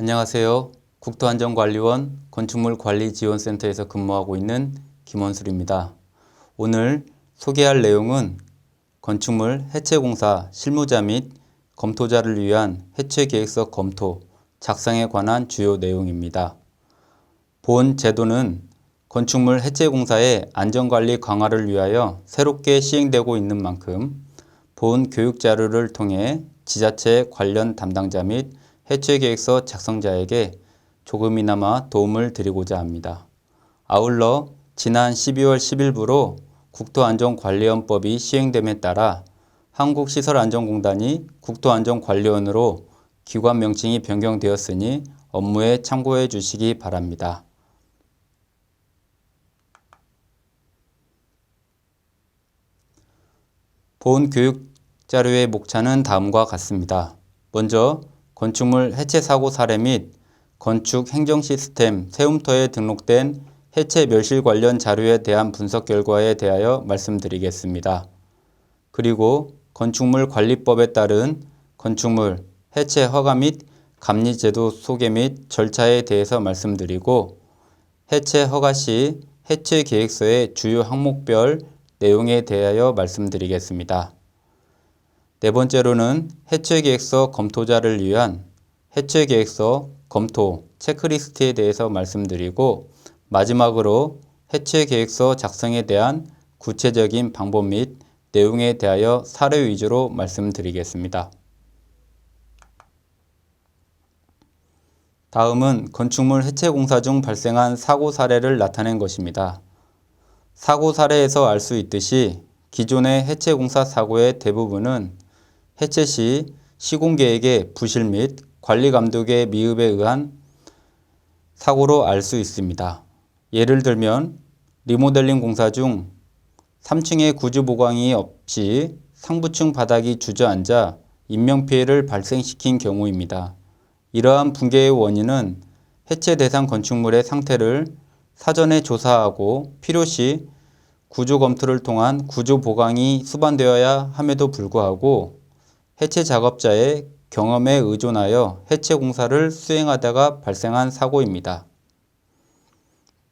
안녕하세요. 국토안전관리원 건축물관리지원센터에서 근무하고 있는 김원술입니다. 오늘 소개할 내용은 건축물 해체공사 실무자 및 검토자를 위한 해체계획서 검토, 작성에 관한 주요 내용입니다. 본 제도는 건축물 해체공사의 안전관리 강화를 위하여 새롭게 시행되고 있는 만큼 본 교육자료를 통해 지자체 관련 담당자 및 해체계획서 작성자에게 조금이나마 도움을 드리고자 합니다. 아울러 지난 12월 10일부로 국토안전관리원법이 시행됨에 따라 한국시설안전공단이 국토안전관리원으로 기관 명칭이 변경되었으니 업무에 참고해 주시기 바랍니다. 본 교육자료의 목차는 다음과 같습니다. 먼저 건축물 해체 사고 사례 및 건축 행정 시스템 세움터에 등록된 해체 멸실 관련 자료에 대한 분석 결과에 대하여 말씀드리겠습니다. 그리고 건축물 관리법에 따른 건축물 해체 허가 및 감리제도 소개 및 절차에 대해서 말씀드리고 해체 허가 시 해체 계획서의 주요 항목별 내용에 대하여 말씀드리겠습니다. 네 번째로는 해체계획서 검토자를 위한 해체계획서 검토 체크리스트에 대해서 말씀드리고 마지막으로 해체계획서 작성에 대한 구체적인 방법 및 내용에 대하여 사례 위주로 말씀드리겠습니다. 다음은 건축물 해체 공사 중 발생한 사고 사례를 나타낸 것입니다. 사고 사례에서 알 수 있듯이 기존의 해체 공사 사고의 대부분은 해체 시 시공계획의 부실 및 관리 감독의 미흡에 의한 사고로 알 수 있습니다. 예를 들면 리모델링 공사 중 3층의 구조 보강이 없이 상부층 바닥이 주저앉아 인명피해를 발생시킨 경우입니다. 이러한 붕괴의 원인은 해체 대상 건축물의 상태를 사전에 조사하고 필요시 구조 검토를 통한 구조 보강이 수반되어야 함에도 불구하고 해체 작업자의 경험에 의존하여 해체 공사를 수행하다가 발생한 사고입니다.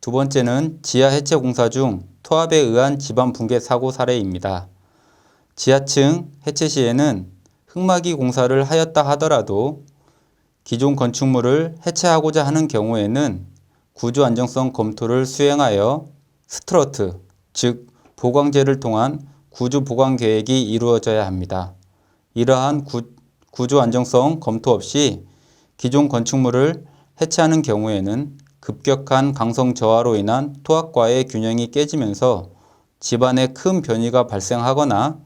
두 번째는 지하 해체 공사 중 토합에 의한 지반 붕괴 사고 사례입니다. 지하층 해체 시에는 흙막이 공사를 하였다 하더라도 기존 건축물을 해체하고자 하는 경우에는 구조 안정성 검토를 수행하여 스트러트, 즉 보강제를 통한 구조 보강 계획이 이루어져야 합니다. 이러한 구조 안정성 검토 없이 기존 건축물을 해체하는 경우에는 급격한 강성 저하로 인한 토합과의 균형이 깨지면서 집안에 큰 변이가 발생하거나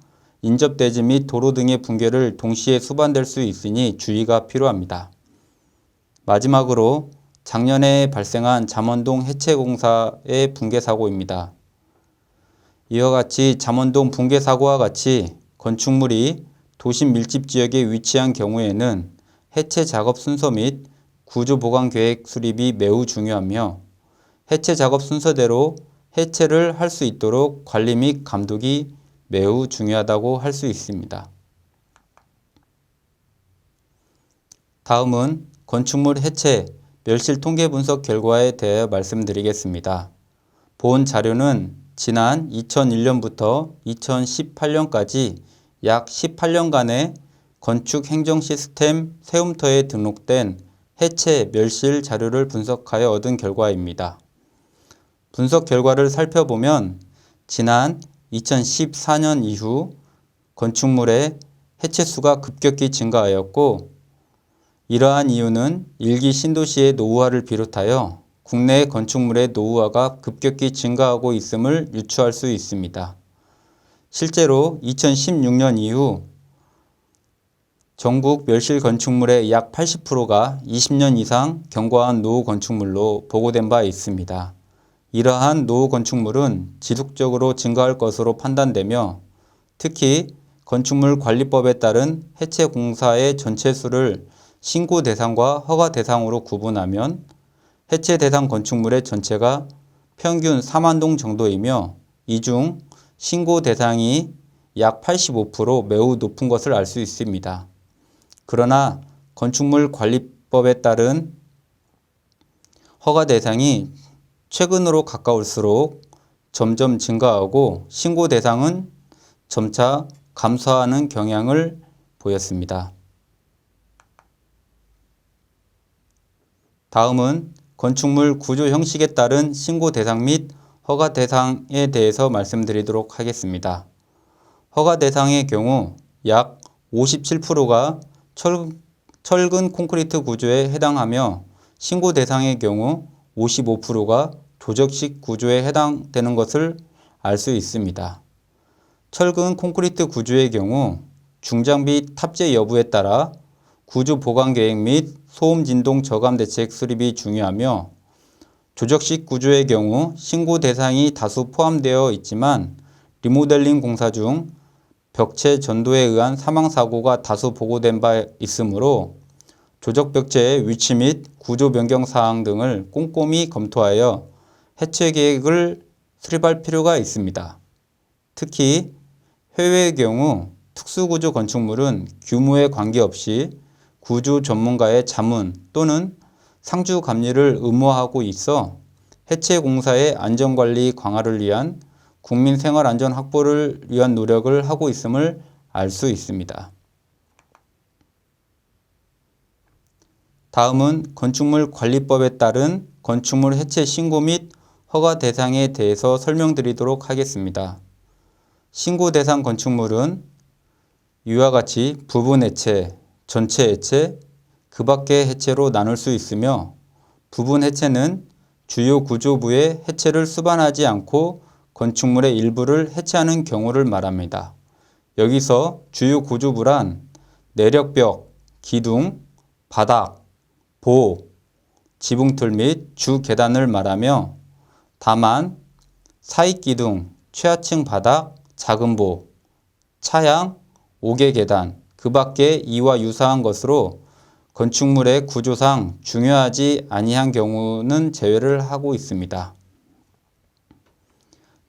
인접대지 및 도로 등의 붕괴를 동시에 수반될 수 있으니 주의가 필요합니다. 마지막으로 작년에 발생한 잠원동 해체 공사의 붕괴 사고입니다. 이와 같이 잠원동 붕괴 사고와 같이 건축물이 도심 밀집 지역에 위치한 경우에는 해체 작업 순서 및 구조 보강 계획 수립이 매우 중요하며 해체 작업 순서대로 해체를 할 수 있도록 관리 및 감독이 매우 중요하다고 할 수 있습니다. 다음은 건축물 해체 멸실 통계 분석 결과에 대해 말씀드리겠습니다. 본 자료는 지난 2001년부터 2018년까지 약 18년간의 건축 행정 시스템 세움터에 등록된 해체 멸실 자료를 분석하여 얻은 결과입니다. 분석 결과를 살펴보면 지난 2014년 이후 건축물의 해체 수가 급격히 증가하였고 이러한 이유는 일기 신도시의 노후화를 비롯하여 국내 건축물의 노후화가 급격히 증가하고 있음을 유추할 수 있습니다. 실제로 2016년 이후 전국 멸실 건축물의 약 80%가 20년 이상 경과한 노후 건축물로 보고된 바 있습니다. 이러한 노후 건축물은 지속적으로 증가할 것으로 판단되며 특히 건축물 관리법에 따른 해체 공사의 전체 수를 신고 대상과 허가 대상으로 구분하면 해체 대상 건축물의 전체가 평균 4만 동 정도이며 이 중 신고 대상이 약 85% 매우 높은 것을 알 수 있습니다. 그러나 건축물 관리 관리법에 따른 허가 대상이 최근으로 가까울수록 점점 증가하고 신고 대상은 점차 감소하는 경향을 보였습니다. 다음은 건축물 구조 형식에 따른 신고 대상 및 허가 대상에 대해서 말씀드리도록 하겠습니다. 허가 대상의 경우 약 57%가 철근 콘크리트 구조에 해당하며 신고 대상의 경우 55%가 조적식 구조에 해당되는 것을 알 수 있습니다. 철근 콘크리트 구조의 경우 중장비 탑재 여부에 따라 구조 보강 계획 및 소음 진동 저감 대책 수립이 중요하며 조적식 구조의 경우 신고 대상이 다수 포함되어 있지만 리모델링 공사 중 벽체 전도에 의한 사망사고가 다수 보고된 바 있으므로 조적 벽체의 위치 및 구조 변경 사항 등을 꼼꼼히 검토하여 해체 계획을 수립할 필요가 있습니다. 특히 해외의 경우 특수구조 건축물은 규모에 관계없이 구조 전문가의 자문 또는 상주 감리를 의무화하고 있어 해체 공사의 안전관리 강화를 위한 국민 생활 안전 확보를 위한 노력을 하고 있음을 알 수 있습니다. 다음은 건축물 관리법에 따른 건축물 해체 신고 및 허가 대상에 대해서 설명드리도록 하겠습니다. 신고 대상 건축물은 이와 같이 부분 해체, 전체 해체, 그 밖의 해체로 나눌 수 있으며 부분 해체는 주요 구조부의 해체를 수반하지 않고 건축물의 일부를 해체하는 경우를 말합니다. 여기서 주요 구조부란 내력벽, 기둥, 바닥, 보, 지붕틀 및 주 계단을 말하며 다만 사익기둥, 최하층 바닥, 작은 보, 차양, 5개 계단, 그 밖에 이와 유사한 것으로 건축물의 구조상 중요하지 아니한 경우는 제외를 하고 있습니다.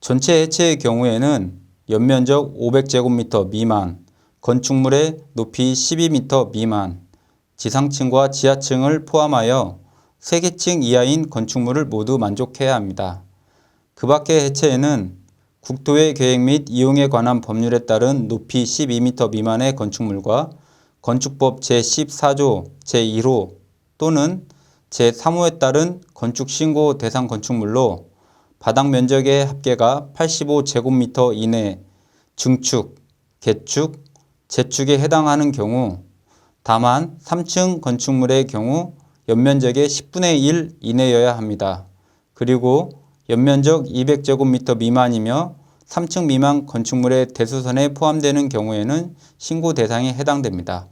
전체 해체의 경우에는 연면적 500제곱미터 미만, 건축물의 높이 12m 미만, 지상층과 지하층을 포함하여 3개층 이하인 건축물을 모두 만족해야 합니다. 그 밖의 해체에는 국토의 계획 및 이용에 관한 법률에 따른 높이 12m 미만의 건축물과 건축법 제14조 제1호 또는 제3호에 따른 건축신고 대상 건축물로 바닥 면적의 합계가 85제곱미터 이내 증축, 개축, 재축에 해당하는 경우 다만 3층 건축물의 경우 연면적의 10분의 1 이내여야 합니다. 그리고 연면적 200제곱미터 미만이며 3층 미만 건축물의 대수선에 포함되는 경우에는 신고 대상에 해당됩니다.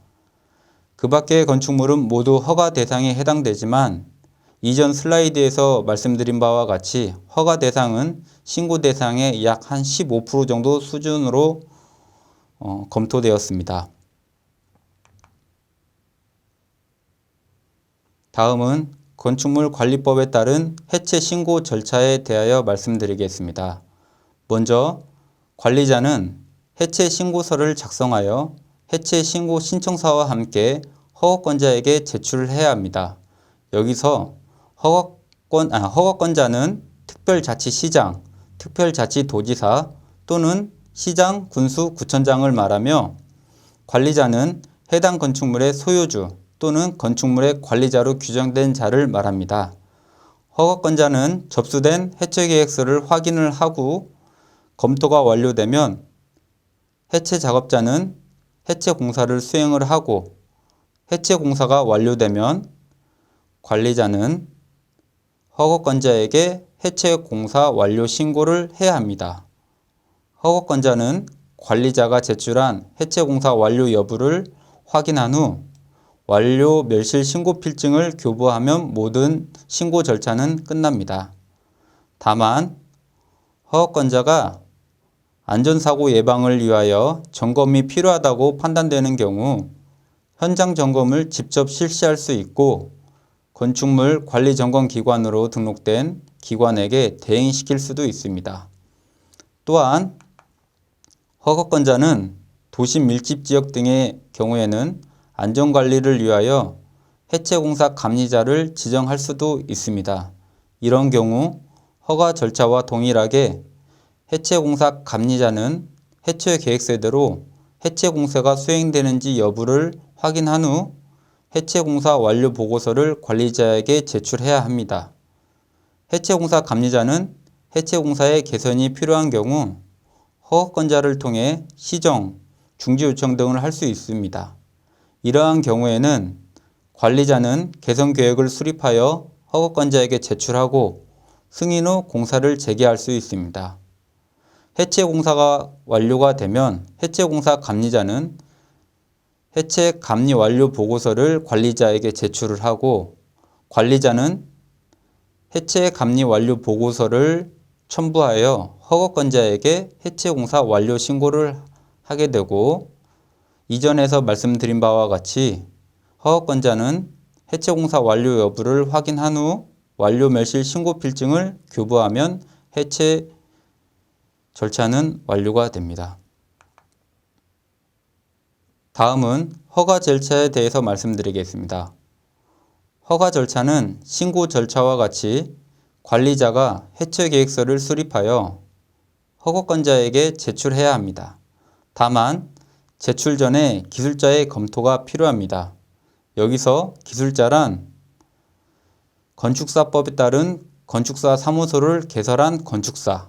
그 밖의 건축물은 모두 허가 대상에 해당되지만 이전 슬라이드에서 말씀드린 바와 같이 허가 대상은 신고 대상의 약 한 15% 정도 수준으로 검토되었습니다. 다음은 건축물 관리법에 따른 해체 신고 절차에 대하여 말씀드리겠습니다. 먼저 관리자는 해체 신고서를 작성하여 해체 신고 신청서와 함께 허가권자에게 제출해야 합니다. 여기서 허가권자는 특별자치시장, 특별자치도지사 또는 시장, 군수, 구청장을 말하며 관리자는 해당 건축물의 소유주 또는 건축물의 관리자로 규정된 자를 말합니다. 허가권자는 접수된 해체계획서를 확인을 하고 검토가 완료되면 해체 작업자는 해체 공사를 수행을 하고 해체 공사가 완료되면 관리자는 허가권자에게 해체 공사 완료 신고를 해야 합니다. 허가권자는 관리자가 제출한 해체 공사 완료 여부를 확인한 후 완료 멸실 신고 필증을 교부하면 모든 신고 절차는 끝납니다. 다만 허가권자가 안전사고 예방을 위하여 점검이 필요하다고 판단되는 경우 현장 점검을 직접 실시할 수 있고 건축물 관리점검기관으로 등록된 기관에게 대행시킬 수도 있습니다. 또한 허가권자는 도심 밀집 지역 등의 경우에는 안전관리를 위하여 해체공사 감리자를 지정할 수도 있습니다. 이런 경우 허가 절차와 동일하게 해체공사 감리자는 해체 계획서대로 해체공사가 수행되는지 여부를 확인한 후 해체공사 완료 보고서를 관리자에게 제출해야 합니다. 해체공사 감리자는 해체공사의 개선이 필요한 경우 허가권자를 통해 시정, 중지 요청 등을 할 수 있습니다. 이러한 경우에는 관리자는 개선 계획을 수립하여 허가권자에게 제출하고 승인 후 공사를 재개할 수 있습니다. 해체 공사가 완료가 되면 해체공사 감리자는 해체 감리 완료 보고서를 관리자에게 제출을 하고 관리자는 해체 감리 완료 보고서를 첨부하여 허가권자에게 해체 공사 완료 신고를 하게 되고 이전에서 말씀드린 바와 같이 허가권자는 해체 공사 완료 여부를 확인한 후 완료 멸실 신고 필증을 교부하면 해체 절차는 완료가 됩니다. 다음은 허가 절차에 대해서 말씀드리겠습니다. 허가 절차는 신고 절차와 같이 관리자가 해체 계획서를 수립하여 허가권자에게 제출해야 합니다. 다만 제출 전에 기술자의 검토가 필요합니다. 여기서 기술자란 건축사법에 따른 건축사 사무소를 개설한 건축사,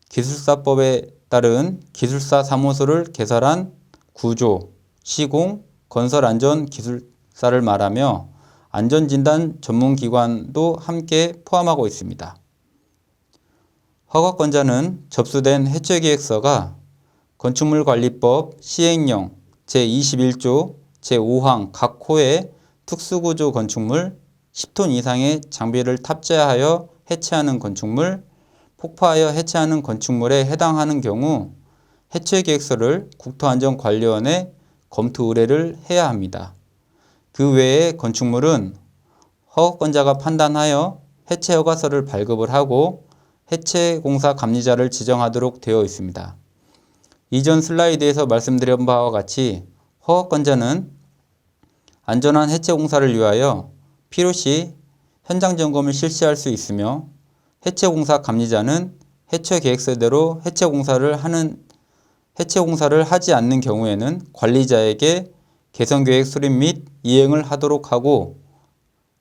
기술사법에 따른 기술사 사무소를 개설한 구조, 시공, 건설안전기술사를 말하며 안전진단 전문기관도 함께 포함하고 있습니다. 허가권자는 접수된 해체계획서가 건축물관리법 시행령 제21조 제5항 각 호의 특수구조 건축물 10톤 이상의 장비를 탑재하여 해체하는 건축물, 폭파하여 해체하는 건축물에 해당하는 경우 해체계획서를 국토안전관리원에 검토 의뢰를 해야 합니다. 그 외의 건축물은 허가권자가 판단하여 해체 허가서를 발급을 하고 해체공사 감리자를 지정하도록 되어 있습니다. 이전 슬라이드에서 말씀드린 바와 같이 허가권자는 안전한 해체공사를 위하여 필요시 현장 점검을 실시할 수 있으며 해체공사 감리자는 해체 계획서대로 해체공사를 하지 않는 경우에는 관리자에게 개선계획 수립 및 이행을 하도록 하고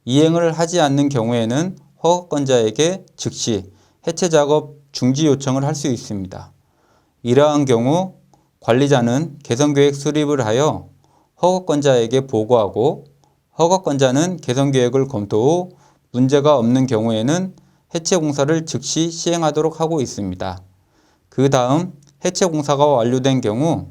이행을 하지 않는 경우에는 허가권자에게 즉시 해체작업 중지 요청을 할 수 있습니다. 이러한 경우 관리자는 개선계획 수립을 하여 허가권자에게 보고하고 허가권자는 개선계획을 검토 후 문제가 없는 경우에는 해체공사를 즉시 시행하도록 하고 있습니다. 그 다음 해체공사가 완료된 경우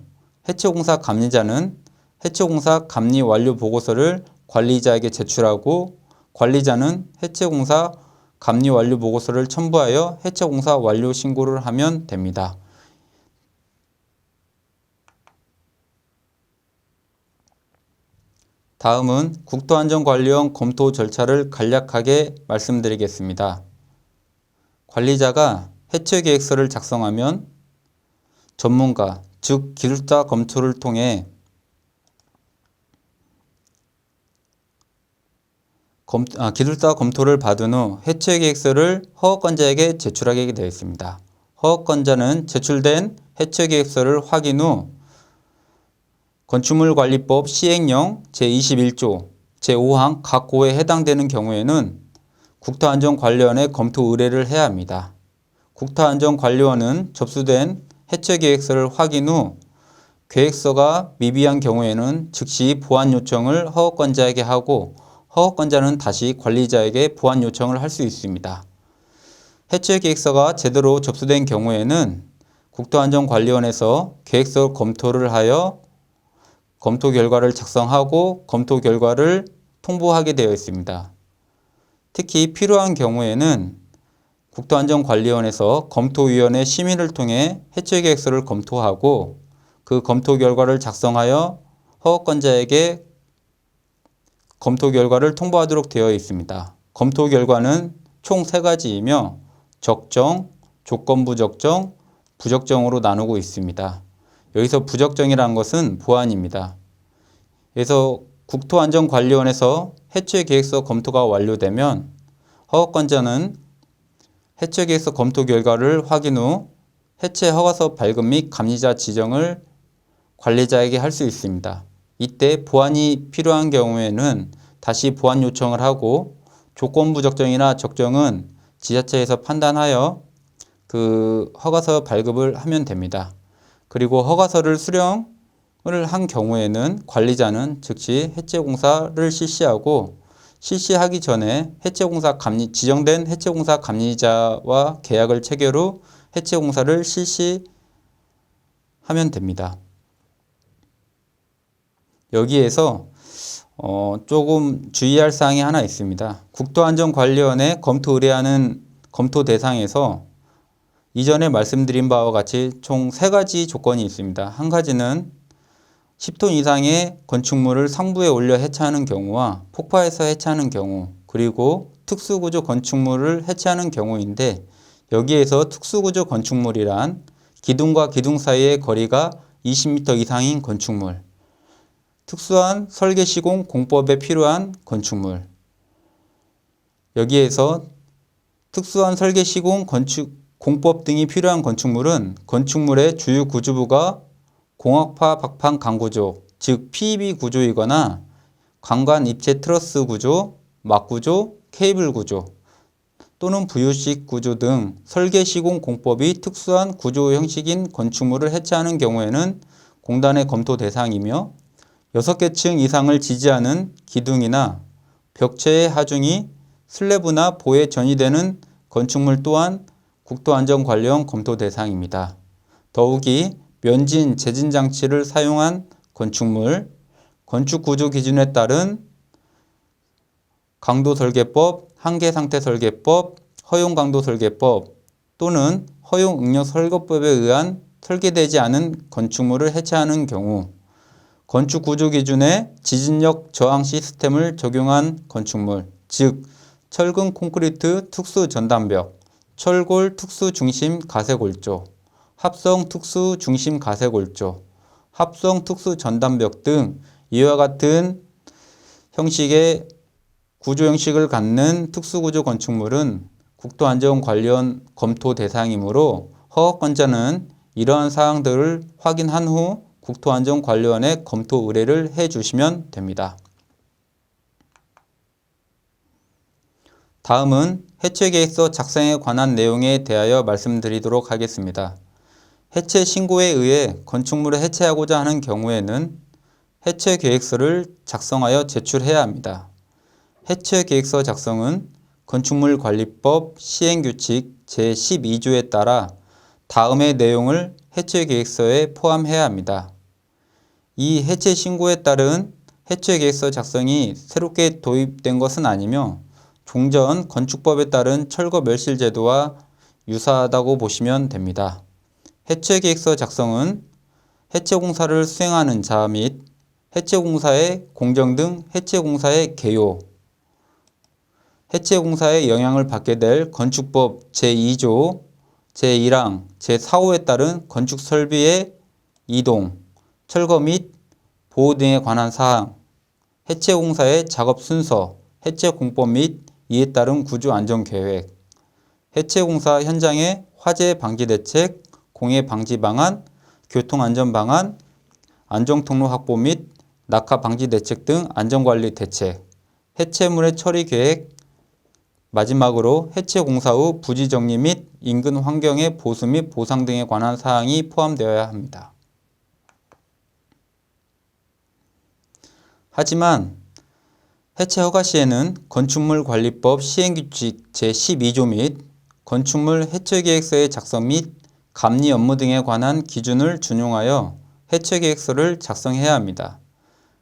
해체공사 감리자는 해체공사 감리 완료 보고서를 관리자에게 제출하고 관리자는 해체공사 감리 완료 보고서를 첨부하여 해체공사 완료 신고를 하면 됩니다. 다음은 국토안전관리원 검토 절차를 간략하게 말씀드리겠습니다. 관리자가 해체계획서를 작성하면 전문가, 즉 기술자 검토를 통해 기술자 검토를 받은 후 해체계획서를 허가권자에게 제출하게 되어 있습니다. 허가권자는 제출된 해체계획서를 확인 후 건축물관리법 시행령 제21조 제5항 각 호에 해당되는 경우에는 국토안전관리원에 검토 의뢰를 해야 합니다. 국토안전관리원은 접수된 해체계획서를 확인 후 계획서가 미비한 경우에는 즉시 보완 요청을 허가권자에게 하고 허가권자는 다시 관리자에게 보완 요청을 할 수 있습니다. 해체계획서가 제대로 접수된 경우에는 국토안전관리원에서 계획서 검토를 하여 검토 결과를 작성하고 검토 결과를 통보하게 되어 있습니다. 특히 필요한 경우에는 국토안전관리원에서 검토위원회 심의를 통해 해체계획서를 검토하고 그 검토 결과를 작성하여 허가권자에게 검토 결과를 통보하도록 되어 있습니다. 검토 결과는 총 3가지이며 적정, 조건부 적정, 부적정으로 나누고 있습니다. 여기서 부적정이라는 것은 보완입니다. 그래서 국토안전관리원에서 해체계획서 검토가 완료되면 허가권자는 해체계획서 검토 결과를 확인 후 해체 허가서 발급 및 감리자 지정을 관리자에게 할 수 있습니다. 이때 보완이 필요한 경우에는 다시 보완 요청을 하고 조건부 적정이나 적정은 지자체에서 판단하여 그 허가서 발급을 하면 됩니다. 그리고 허가서를 수령을 한 경우에는 관리자는 즉시 해체공사를 실시하고 실시하기 전에 지정된 해체공사 감리자와 계약을 체결 후 해체공사를 실시하면 됩니다. 여기에서 조금 주의할 사항이 하나 있습니다. 국토안전관리원에 검토 의뢰하는 검토 대상에서 이전에 말씀드린 바와 같이 총 3가지 조건이 있습니다. 한 가지는 10톤 이상의 건축물을 상부에 올려 해체하는 경우와 폭파해서 해체하는 경우, 그리고 특수구조 건축물을 해체하는 경우인데, 여기에서 특수구조 건축물이란 기둥과 기둥 사이의 거리가 20m 이상인 건축물, 특수한 설계 시공 공법에 필요한 건축물, 여기에서 특수한 설계 시공 공법 등이 필요한 건축물은 건축물의 주요 구조부가 공학파 박판 강구조, 즉 PEB 구조이거나 관관 입체 트러스 구조, 막구조, 케이블 구조 또는 부유식 구조 등 설계 시공 공법이 특수한 구조 형식인 건축물을 해체하는 경우에는 공단의 검토 대상이며 6개 층 이상을 지지하는 기둥이나 벽체의 하중이 슬래브나 보에 전이되는 건축물 또한 국토안전관리원 검토 대상입니다. 더욱이 면진, 재진 장치를 사용한 건축물, 건축구조 기준에 따른 강도설계법, 한계상태설계법, 허용강도설계법 또는 허용응력설계법에 의한 설계되지 않은 건축물을 해체하는 경우, 건축구조 기준에 지진력 저항 시스템을 적용한 건축물, 즉 철근 콘크리트 특수 전단벽, 철골 특수 중심 가세골조, 합성 특수 중심 가세골조, 합성 특수 전단벽 등 이와 같은 형식의 구조 형식을 갖는 특수구조 건축물은 국토안전관리원 검토 대상이므로 허가권자는 이러한 사항들을 확인한 후 국토안전관리원에 검토 의뢰를 해 주시면 됩니다. 다음은 해체계획서 작성에 관한 내용에 대하여 말씀드리도록 하겠습니다. 해체 신고에 의해 건축물을 해체하고자 하는 경우에는 해체계획서를 작성하여 제출해야 합니다. 해체계획서 작성은 건축물관리법 시행규칙 제12조에 따라 다음의 내용을 해체계획서에 포함해야 합니다. 이 해체 신고에 따른 해체계획서 작성이 새롭게 도입된 것은 아니며 종전 건축법에 따른 철거 멸실 제도와 유사하다고 보시면 됩니다. 해체계획서 작성은 해체공사를 수행하는 자 및 해체공사의 공정 등 해체공사의 개요, 해체공사의 영향을 받게 될 건축법 제2조, 제1항, 제4호에 따른 건축설비의 이동, 철거 및 보호 등에 관한 사항, 해체공사의 작업 순서, 해체공법 및 이에 따른 구조안전계획, 해체공사 현장의 화재 방지 대책, 공해 방지 방안, 교통안전 방안, 안전통로 확보 및 낙하 방지 대책 등 안전관리 대책, 해체물의 처리 계획, 마지막으로 해체공사 후 부지 정리 및 인근 환경의 보수 및 보상 등에 관한 사항이 포함되어야 합니다. 하지만 해체 허가 시에는 건축물관리법 시행규칙 제12조 및 건축물 해체계획서의 작성 및 감리 업무 등에 관한 기준을 준용하여 해체계획서를 작성해야 합니다.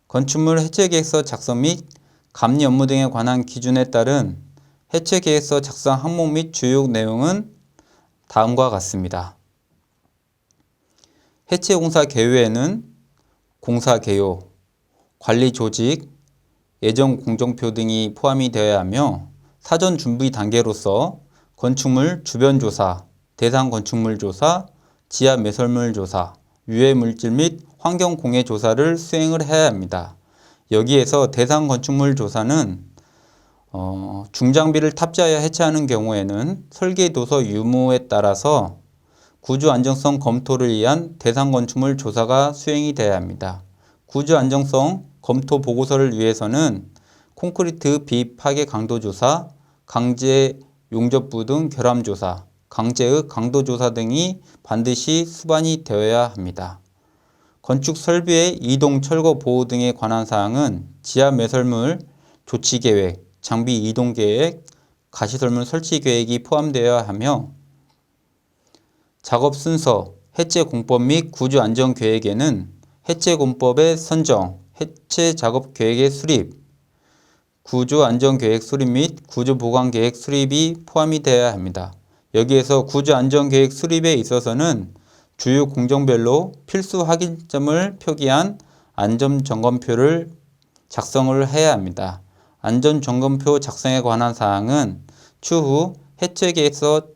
건축물 해체계획서 작성 및 감리 업무 등에 관한 기준에 따른 해체계획서 작성 항목 및 주요 내용은 다음과 같습니다. 해체공사 개요에는 공사 개요, 관리 조직, 예정 공정표 등이 포함이 되어야 하며 사전 준비 단계로서 건축물 주변 조사, 대상 건축물 조사, 지하 매설물 조사, 유해 물질 및 환경 공해 조사를 수행을 해야 합니다. 여기에서 대상 건축물 조사는 중장비를 탑재하여 해체하는 경우에는 설계도서 유무에 따라서 구조 안정성 검토를 위한 대상 건축물 조사가 수행이 되어야 합니다. 구조 안정성 검토 보고서를 위해서는 콘크리트 비파괴 강도 조사, 강제 용접부 등 결함 조사, 강제의 강도 조사 등이 반드시 수반이 되어야 합니다. 건축 설비의 이동 철거 보호 등에 관한 사항은 지하 매설물 조치 계획, 장비 이동 계획, 가시설물 설치 계획이 포함되어야 하며 작업 순서, 해체 공법 및 구조 안전 계획에는 해체 공법의 선정, 해체 작업 계획의 수립, 구조 안전 계획 수립 및 구조 보강 계획 수립이 포함이 되어야 합니다. 여기에서 구조 안전 계획 수립에 있어서는 주요 공정별로 필수 확인점을 표기한 안전점검표를 작성을 해야 합니다. 안전점검표 작성에 관한 사항은 추후 해체 계획서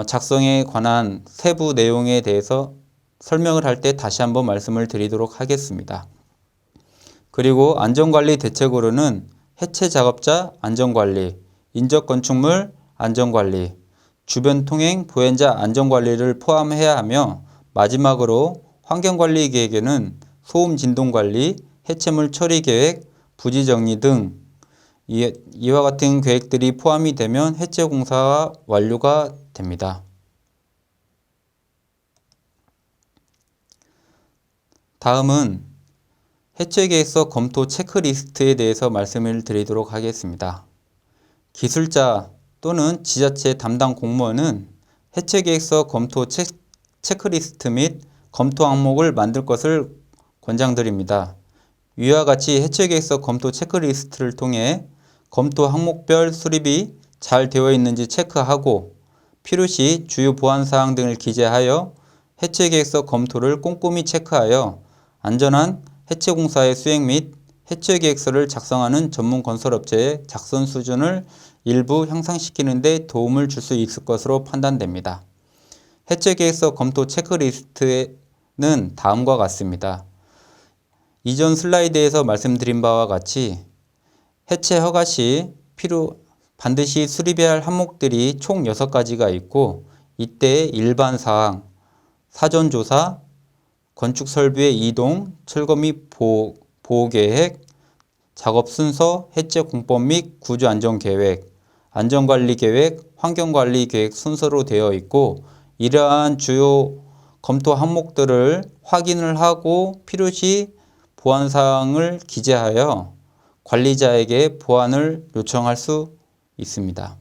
작성에 관한 세부 내용에 대해서 설명을 할 때 다시 한번 말씀을 드리도록 하겠습니다. 그리고 안전관리 대책으로는 해체 작업자 안전관리, 인접 건축물 안전관리, 주변 통행 보행자 안전관리를 포함해야 하며 마지막으로 환경관리 계획에는 소음 진동관리, 해체물 처리 계획, 부지 정리 등 이와 같은 계획들이 포함이 되면 해체 공사가 완료가 됩니다. 다음은 해체 계획서 검토 체크리스트에 대해서 말씀을 드리도록 하겠습니다. 기술자 또는 지자체 담당 공무원은 해체 계획서 검토 체크리스트 및 검토 항목을 만들 것을 권장드립니다. 위와 같이 해체 계획서 검토 체크리스트를 통해 검토 항목별 수립이 잘 되어 있는지 체크하고 필요시 주요 보안 사항 등을 기재하여 해체 계획서 검토를 꼼꼼히 체크하여 안전한 해체 공사의 수행 및 해체 계획서를 작성하는 전문 건설업체의 작성 수준을 일부 향상시키는 데 도움을 줄 수 있을 것으로 판단됩니다. 해체 계획서 검토 체크리스트는 다음과 같습니다. 이전 슬라이드에서 말씀드린 바와 같이 해체 허가 시 반드시 수립해야 할 항목들이 총 6가지가 있고 이때 일반 사항, 사전조사, 건축 설비의 이동, 철거 및 보호 계획, 작업 순서, 해체 공법 및 구조 안전 계획, 안전관리 계획, 환경관리 계획 순서로 되어 있고 이러한 주요 검토 항목들을 확인을 하고 필요시 보완 사항을 기재하여 관리자에게 보완을 요청할 수 있습니다.